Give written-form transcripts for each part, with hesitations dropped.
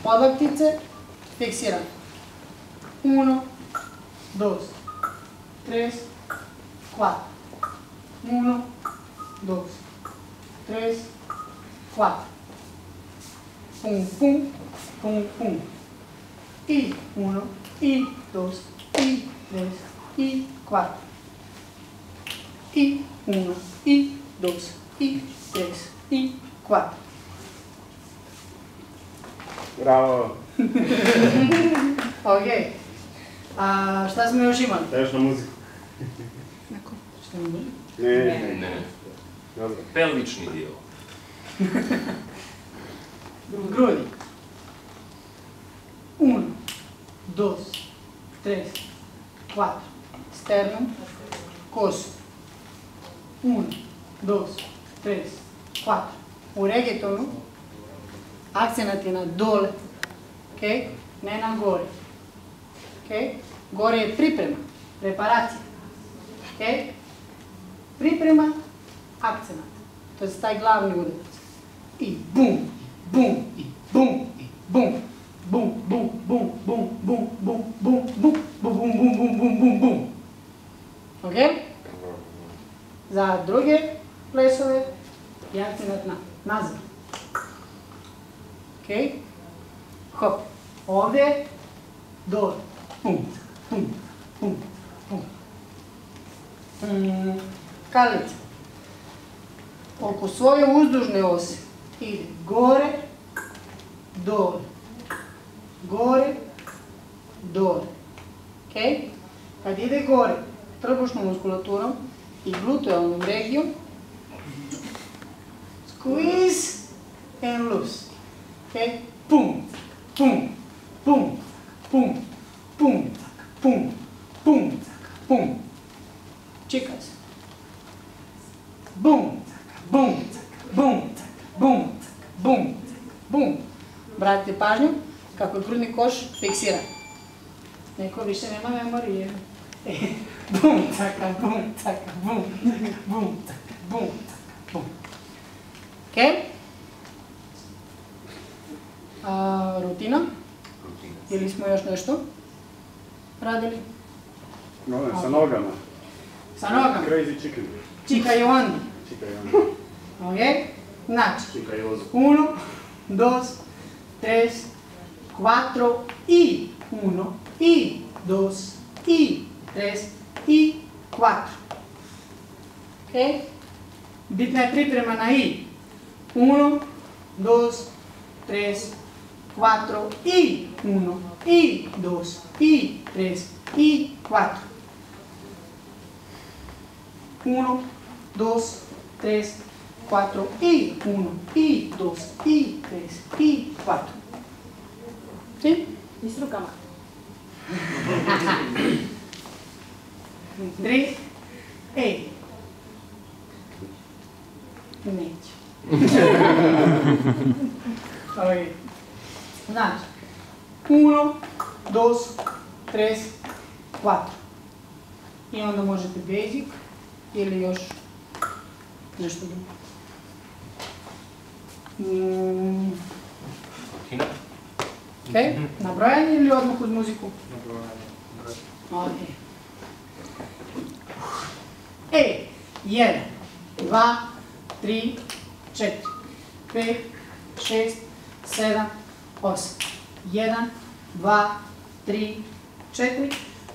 Podlaktice, fiksirane. 1, 2, 3, 4. 1, 2, 3, 4. Pum, pum, pum, pum. Y 1, y 2, y 3, y 4. Y 1, y 2, y 3, y 4. Bravo! Ok. Šta smo još imali? Da još na muziku. Šta je muziku? Ne. Dobro. Pelvični dio. Grudi. 1, 2, 3, 4. Sternum. Kosu. 1, 2, 3, 4. U reggaetonu akcenat je na dole, ne na gore. Gore je priprema, preparacija. Priprema, akcenat. To je taj glavni udarac. I bum, bum, i bum, i bum. Bum, bum, bum, bum, bum, bum, bum, bum, bum, bum, bum, bum, bum, bum, bum. Ok? Za druge plesove je akcenat na nazad. Ok? Hop. Ovdje, dole. Pum, pum, pum, pum. Kalica. Oko svoje uzdužne ose ide gore, dole. Gore, dole. Ok? Kad ide gore, trbušnom muskulaturom i glutealnom regijom, squeeze and loose. Ok? Pum, pum, pum, pum, pum, pum, pum, pum. Čekaj se. Bum, bum, bum, bum, bum, bum. Obratite pažnju kako je grudni koš fiksiran. Neko više nema memorije. Bum, taka, bum, taka, bum, bum, taka, bum, taka, bum. Ok? Rutina? Ili smo još nešto radili? Sa nogama. Sa nogama? Crazy chicken. Čika i ondi. Čika i ondi. Ok? Znači. Čika i ozo. 1, 2, 3, 4 i 1, i 2, i 3, i 4. Ok? Bitna je priprema na i. 1, 2, 3, 4 i 1, i 2, i 3, i 4. 1, 2, 3, 4 i 1, i 2, i 3, i 4. Sì? I s rukama. 3, ej. Neće. Znači, 1, 2, 3, 4. I onda možete basic ili još nešto drugo. Ok, nabrojanje ili odmah uz muziku? Nabrojanje. E, 1, 2, 3, 4, 5, 6, 7, 8. 1, 2, 3, 4,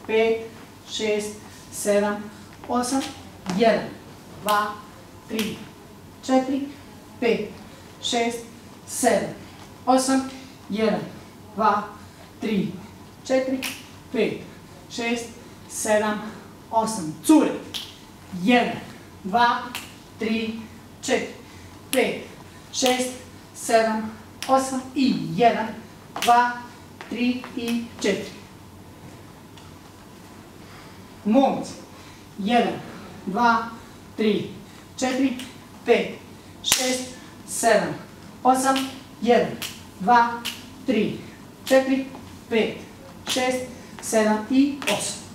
5, 6, 7, 8. 1, 2, 3, 4, 5, 6, 7, 8. 1, 2, 3, 4, 5, 6, 7, 8. Cure. 1, 2, 3, 4, 5, 6, 7, 8 i 1, 2, 3 i 4. Momci. 1, 2, 3, 4, 5, 6, 7, 8, 1, 2, 3, 4, 5, 6, 7 i 8.